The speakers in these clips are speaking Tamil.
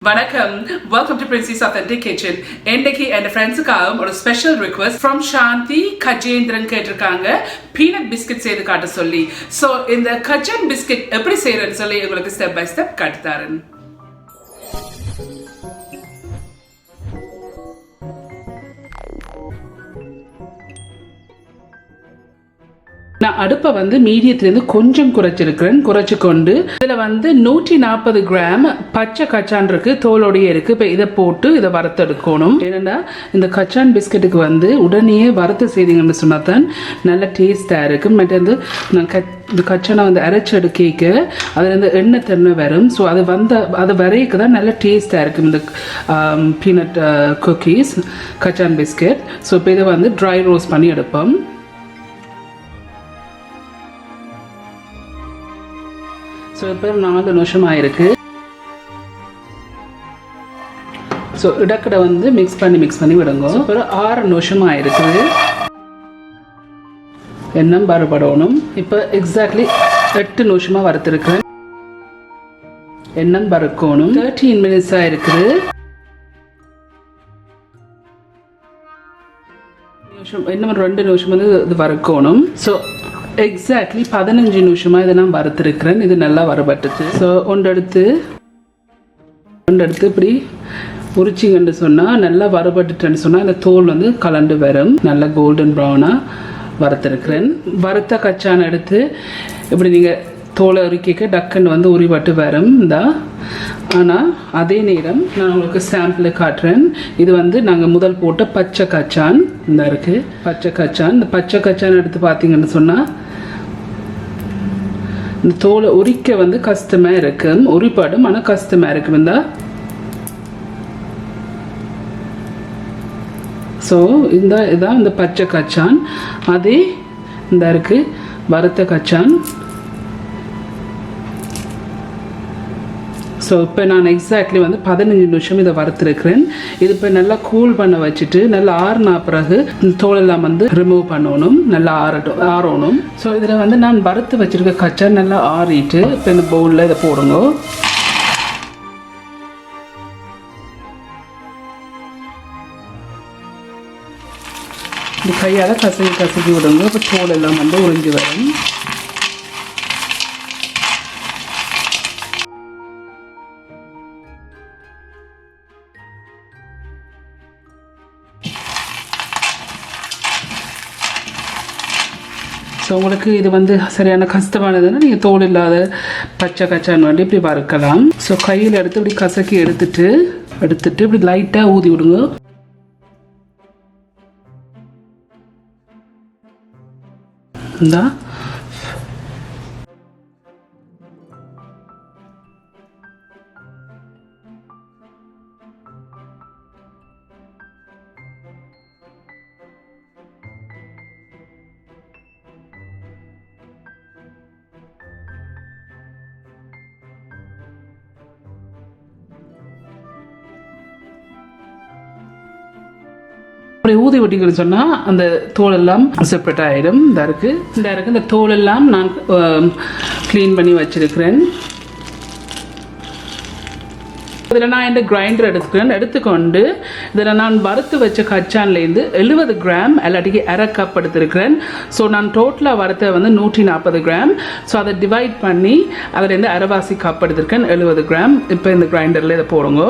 Vanakkam, welcome to Princy's Authentic Kitchen. Endeki and friends-ukkum ஒரு special request from Shanti Kajendran கேட்டிருக்காங்க peanut biscuit செய்து காட்ட சொல்லி. So இந்த கஜன் biscuit எப்படி செய்யறேன்னு சொல்லி உங்களுக்கு step by step காட்டி தரேன். நான் அடுப்பை வந்து மீடியத்திலேருந்து கொஞ்சம் குறைச்சு கொண்டு இதில் வந்து 140 கிராம் பச்சை கச்சான் இருக்கு, தோலோடையே இருக்கு. இப்போ இதை போட்டு இதை வறுத்தெடுக்கணும். ஏன்னா இந்த கச்சான் பிஸ்கெட்டுக்கு வந்து உடனே வறுத்து செய்தீங்கன்னு சொன்னால் தான் நல்ல டேஸ்டாக இருக்கும். மற்ற வந்து இந்த கச்சானை வந்து அரைச்செடுக்க அதுலேருந்து எண்ணெய் தண்ணி வரும். ஸோ அது வரைக்கு தான் நல்ல டேஸ்டாக இருக்கும் இந்த பீனட் குக்கீஸ் கச்சான் பிஸ்கெட். ஸோ இப்போ இதை வந்து ட்ரை ரோஸ்ட் பண்ணி எடுப்போம். ஸோ இப்போ 4 நிமிஷம் ஆயிருக்கு. ஸோ இடக்கடை வந்து மிக்ஸ் பண்ணி விடுங்க. அப்புறம் 6 நிமிஷம் ஆயிருக்குது. எண்ணெய் பருபடணும். இப்போ எக்ஸாக்ட்லி 8 நிமிஷமாக வறுத்துருக்கேன். எண்ணெய் பருக்கணும். 13 மினிட்ஸ் ஆயிருக்குது. இன்னும் 2 நிமிஷம் வந்து இது வறுக்கணும். ஸோ எக்ஸாக்ட்லி 15 நிமிஷமாக இதை நான் வறுத்துருக்கிறேன். இது நல்லா வரப்பட்டுச்சு. ஸோ ஒன்றெடுத்து இப்படி உரிச்சிங்கன்னு சொன்னால் நல்லா வரப்பட்டுட்டேன்னு சொன்னால் இந்த தோல் வந்து கலண்டு வரும். நல்லா கோல்டன் ப்ரௌனாக வறுத்துருக்கிறேன். வறுத்த கச்சான் எடுத்து இப்படி நீங்கள் தோலை உரிக்க டக்குன்னு வந்து உரிபட்டு வரும் தான். ஆனால் அதே நேரம் நான் உங்களுக்கு சாம்பிள் காட்டுறேன். இது வந்து நாங்கள் முதல் போட்ட பச்சை கச்சான் இந்த இருக்குது. பச்சை கச்சான் இந்த பச்சை கச்சான் எடுத்து பார்த்தீங்கன்னு சொன்னால் இந்த தோலை உரிக்க வந்து கஷ்டமாக இருக்கும். உரிப்பாடும் ஆனால் கஷ்டமாக இருக்கும். இந்த ஸோ இதான் இந்த பச்சை கச்சான். அதே இந்த இருக்குது வறுத்த கச்சான். ஸோ இப்போ நான் எக்ஸாக்ட்லி வந்து 15 நிமிஷம் இதை வறுத்துருக்கிறேன். இது இப்போ நல்லா கூல் பண்ண வச்சுட்டு நல்லா ஆறுனா பிறகு இந்த தோலெல்லாம் வந்து ரிமூவ் பண்ணணும். நல்லா ஆறணும். ஸோ இதில் வந்து நான் வறுத்து வச்சுருக்க கச்சா நல்லா ஆறிட்டு இப்போ இந்த பவுலில் இதை போடுங்க. இந்த கையால் கசக்கி விடுங்க. இப்போ தோலெல்லாம் வந்து உறிஞ்சி வரும். ஸோ உங்களுக்கு இது வந்து சரியான கஷ்டமானதுன்னா நீங்கள் தோல் இல்லாத பச்சை கச்சான் வந்து இப்படி வறுக்கலாம். ஸோ கையில் எடுத்து இப்படி கசக்கி எடுத்துட்டு இப்படி லைட்டாக ஊதி விடுங்க. இந்தா ஊதி விட்டிங்கன்னு சொன்னால் அந்த தோலெல்லாம் செப்பரேட் ஆகிடும். இந்த இருக்குது இந்த தோலெல்லாம் நான் க்ளீன் பண்ணி வச்சிருக்கிறேன். இதில் நான் இந்த கிரைண்டர் எடுத்துக்கொண்டு இதில் நான் வறுத்து வச்ச கச்சான்லேருந்து 70 கிராம் எல்லாட்டிக்கு அரை கப் எடுத்துருக்கிறேன். ஸோ நான் டோட்டலாக வறுத்த வந்து 140 கிராம். ஸோ அதை டிவைட் பண்ணி அதிலேருந்து அரைவாசி கப் எடுத்துருக்கேன் 70 கிராம். இப்போ இந்த கிரைண்டரில் இதை போடுங்க.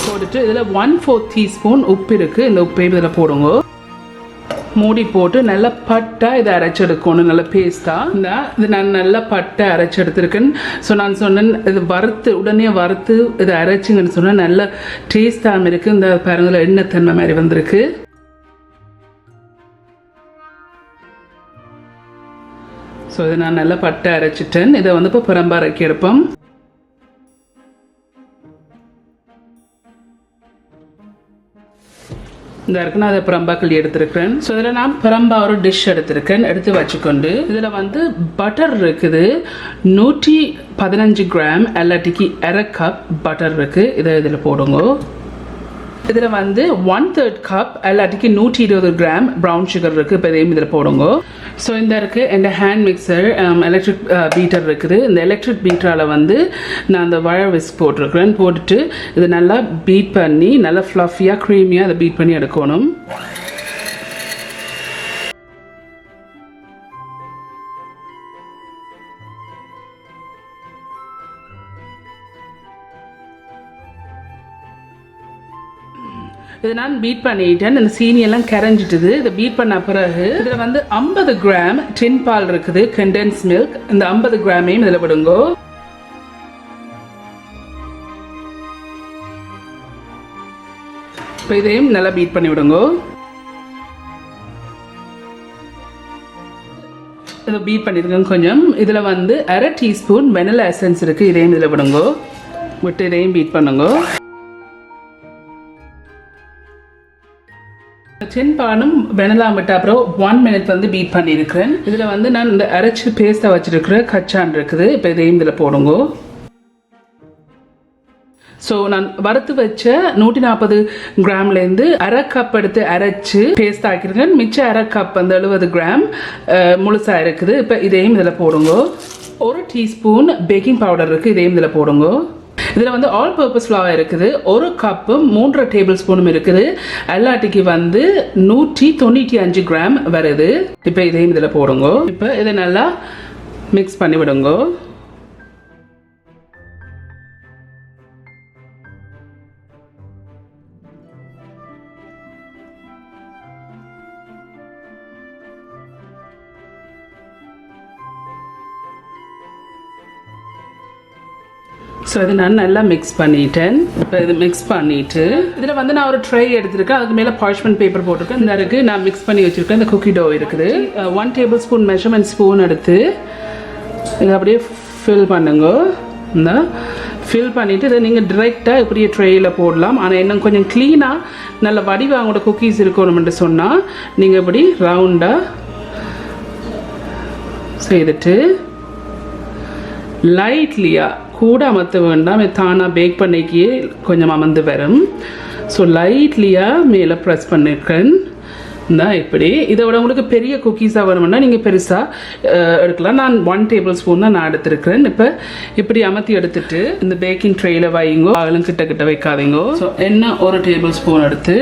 போட்டுட்டு இதில் 1/4 டீஸ்பூன் உப்பு இருக்குது. இந்த உப்பையும் இதில் போடுங்க. மூடி போட்டு நல்லா பட்டை இதை அரைச்செடுக்கணும். நல்ல பேஸ்ட்டாக இது நான் நல்லா பட்டை அரைச்செடுத்துருக்கேன். ஸோ நான் சொன்னேன் இது உடனே வறுத்து இதை அரைச்சிங்கன்னு சொன்னால் நல்ல டேஸ்டாகவும் இருக்குது. இந்த பாருங்கள் எண்ணெய் தன்மை மாதிரி வந்திருக்கு. ஸோ இதை நான் நல்லா பட்டை அரைச்சிட்டேன். இதை வந்து இப்போ புறம்பா அரைக்கி எடுப்போம். இந்த இருக்கு நான் அதை பிரம்பாக்கள் எடுத்துருக்கேன். ஸோ இதில் நான் பிரம்பா ஒரு டிஷ் எடுத்து வச்சுக்கொண்டு இதில் வந்து பட்டர் இருக்குது. 115 கிராம் எல்லாட்டிக்கு அரை கப் பட்டர் இருக்குது. இதை இதில் போடுங்க. இதில் வந்து 1/3 கப் எல்லாத்துக்கு 120 கிராம் ப்ரௌன் சுகர் இருக்குது. இப்போ இதையும் இதில் போடுங்க. ஸோ இந்த இருக்குது என் ஹேண்ட் மிக்சர், எலக்ட்ரிக் பீட்டர் இருக்குது. இந்த எலக்ட்ரிக் பீட்டரால் வந்து நான் அந்த வயர் விஸ்க் போட்டிருக்கிறேன். போட்டுட்டு இது நல்லா பீட் பண்ணி நல்லா ஃப்ளஃபியாக க்ரீமியாக அதை பீட் பண்ணி எடுக்கணும். இதை நான் பீட் பண்ணிட்டேன். இந்த சீனியெல்லாம் கரைஞ்சிட்டுது. இதை பீட் பண்ண பிறகு இதில் வந்து 50 கிராம் டின் பால் இருக்குது, கண்டென்ஸ் மில்க். இந்த 50 கிராமையும் இதில் விடுங்க. இப்போ இதையும் நல்லா பீட் பண்ணி விடுங்க. இதை பீட் பண்ணியிருக்கேன் கொஞ்சம். இதில் வந்து 1/2 டீஸ்பூன் வெனிலா எசன்ஸ் இருக்குது. இதையும் இதில் விடுங்க. விட்டு இதையும் பீட் பண்ணுங்க. டின் பாலும் வெனிலா விட்ட அப்புறம் 1 மினிட் வந்து பீட் பண்ணியிருக்கிறேன். இதில் வந்து நான் இந்த அரைச்சி பேஸ்ட்டாக வச்சுருக்கிற கச்சான் இருக்குது. இப்போ இதையும் இதில் போடுங்க. ஸோ நான் வறுத்து வச்ச 140 கிராம்லேருந்து 1/2 கப் எடுத்து அரைச்சி பேஸ்ட் ஆக்கியிருக்கேன். மிச்சம் 1/2 கப் வந்து 70 கிராம் முழுசாக இருக்குது. இப்போ இதையும் இதில் போடுங்க. 1 டீஸ்பூன் பேக்கிங் பவுடர் இருக்குது. இதையும் இதில் போடுங்க. இதில் வந்து ஆல் பர்பஸ் ஃப்ளவர் இருக்குது. 1 கப்பும் 3 டேபிள் ஸ்பூனும் இருக்குது. எல்லாட்டிக்கு வந்து 195 கிராம் வருது. இப்போ இதையும் இதில் போடுங்க. இப்போ இதை நல்லா மிக்ஸ் பண்ணி விடுங்க. ஸோ இது நான் நல்லா மிக்ஸ் பண்ணிட்டேன். இப்போ இது மிக்ஸ் பண்ணிவிட்டு இதில் வந்து நான் ஒரு ட்ரை எடுத்துருக்கேன். அதுக்கு மேலே பார்ச்மெண்ட் பேப்பர் போட்டிருக்கேன். இந்த இருக்குது நான் மிக்ஸ் பண்ணி வச்சுருக்கேன். இந்த குக்கி டோ இருக்குது. 1 டேபிள் ஸ்பூன் மெஷர்மெண்ட் ஸ்பூன் எடுத்து இதை அப்படியே ஃபில் பண்ணுங்க. இந்த ஃபில் பண்ணிவிட்டு இதை நீங்கள் டிரெக்டாக இப்படியே ட்ரேயில் போடலாம். ஆனால் இன்னும் கொஞ்சம் க்ளீனாக நல்ல வடிவாக அவங்களோட குக்கீஸ் இருக்கணும்னு சொன்னால் நீங்கள் இப்படி ரவுண்டாக செய்துட்டு லைட்லியாக கூட அமர்த்த வேண்டாம். தானாக பேக் பண்ணிக்கே கொஞ்சம் அமர்ந்து வரும். ஸோ லைட்லியாக மேலே ப்ரெஸ் பண்ணியிருக்கேன். தான் இப்படி. இதை விட உங்களுக்கு பெரிய குக்கீஸாக வேணும்னா நீங்கள் பெருசாக எடுக்கலாம். நான் 1 டேபிள் ஸ்பூன் தான் நான் எடுத்துருக்கிறேன். இப்போ இப்படி அமர்த்தி எடுத்துட்டு இந்த பேக்கிங் ட்ரேயில் வைங்கோ. அதெல்லாம் கிட்ட வைக்காதீங்கோ. ஸோ எண்ணெய் 1 டேபிள் ஸ்பூன் எடுத்து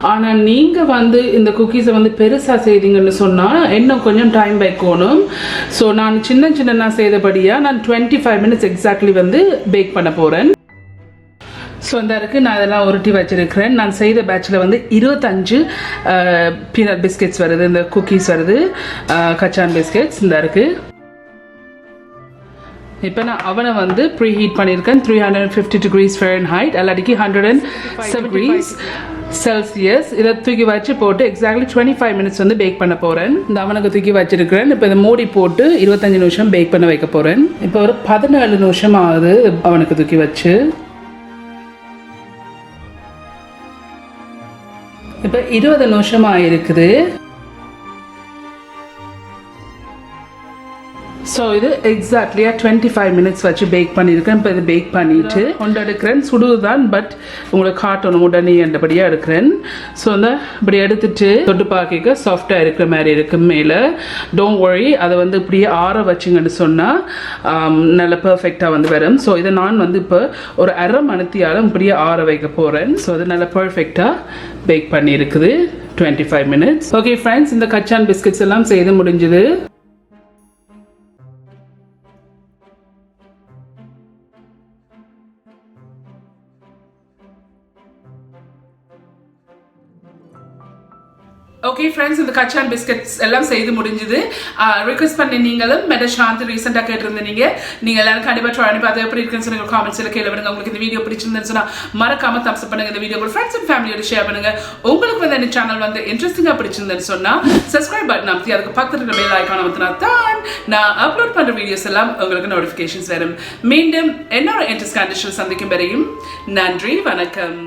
ஆனால் நீங்கள் வந்து இந்த குக்கீஸை வந்து பெருசாக செய்தீங்கன்னு சொன்னால் இன்னும் கொஞ்சம் டைம் வைக்கணும். ஸோ நான் சின்ன செய்தபடியாக நான் 25 மினிட்ஸ் எக்ஸாக்ட்லி வந்து பேக் பண்ண போகிறேன். ஸோ இந்த இருக்குது நான் இதெல்லாம் உருட்டி வச்சுருக்கிறேன். நான் செய்த பேட்சில் வந்து 25 பீனட் பிஸ்கெட்ஸ் வருது, இந்த குக்கீஸ் வருது, கச்சான் பிஸ்கெட்ஸ் இந்த இருக்குது. இப்போ நான் அவனை வந்து ப்ரீஹீட் பண்ணியிருக்கேன். 350 degrees Fahrenheit, எல்லாட்டிக்கு 107 degrees Celsius. இதை தூக்கி வச்சு போட்டு எக்ஸாக்ட்லி 25 மினிட்ஸ் வந்து பேக் பண்ண போகிறேன். இந்த அவனுக்கு தூக்கி வச்சிருக்கிறேன். இப்போ இதை மூடி போட்டு 25 நிமிஷம் பேக் பண்ண வைக்க போகிறேன். இப்போ ஒரு 17 நிமிஷம் ஆகுது அவனுக்கு தூக்கி வச்சு. இப்போ 20 நிமிஷம் ஆகிருக்குது. ஸோ இது எக்ஸாக்ட்லியாக 25 மினிட்ஸ் வச்சு பேக் பண்ணியிருக்கேன். இப்போ இது பேக் பண்ணிவிட்டு கொண்டு எடுக்கிறேன். சுடுதான், பட் உங்களுக்கு காட்டணும் உடனே என்றபடியாக எடுக்கிறேன். ஸோ இந்த இப்படி எடுத்துட்டு தொட்டு பார்க்க சாஃப்டாக இருக்கிற மாதிரி இருக்கு மேலே. டோன்ட் வரி, அதை வந்து இப்படியே ஆற வச்சிங்கன்னு சொன்னால் நல்ல பர்ஃபெக்டாக வந்து வரும். ஸோ இதை நான் வந்து இப்போ ஒரு 1/2 மணித்தியாலும் இப்படியே ஆற வைக்க போகிறேன். ஸோ அது நல்ல பர்ஃபெக்டாக பேக் பண்ணியிருக்குது 25 மினிட்ஸ். ஓகே ஃப்ரெண்ட்ஸ், இந்த கச்சான் பிஸ்கெட்ஸ் எல்லாம் செய்து முடிஞ்சுது. ஓகே ஃப்ரெண்ட்ஸ், இந்த கச்சான் பிஸ்கெட்ஸ் எல்லாம் செய்து முடிஞ்சுது. ரிக்வெஸ்ட் பண்ணி நீங்களும் மெட சாந்தி ரீசெண்டாக கேட்டிருந்தீங்க. நீங்கள் எல்லாரும் கண்டிப்பாக ட்ரை பண்ணி பார்த்து எப்படி இருக்குன்னு சொல்லி காமெண்ட்ஸில் கேள்வி விடுங்க. உங்களுக்கு இந்த வீடியோ பிடிச்சிருந்துன்னு சொன்னால் மறக்காம தம்ஸ் அப் பண்ணுங்க. இந்த வீடியோ உங்கள் ஃப்ரெண்ட்ஸ் அண்ட் ஃபேமிலியோட ஷேர் பண்ணுங்க. உங்களுக்கு வந்து இந்த சேனல் வந்து இன்ட்ரெஸ்டிங்காக பிடிச்சிருந்தேன்னு சொன்னால் சப்ஸ்கிரைப் பட்டன் அமைத்தி அதுக்கு பக்கத்தில் இருக்கிற பெல் ஐகான் அமைத்தினா தான் நான் அப்லோட் பண்ணுற வீடியோஸ் எல்லாம் உங்களுக்கு நோட்டிஃபிகேஷன்ஸ் வரும். மீண்டும் என்னோட இன்ட்ரெஸ்ட் கண்டிஷன் சந்திக்கும் வரையும் நன்றி, வணக்கம்.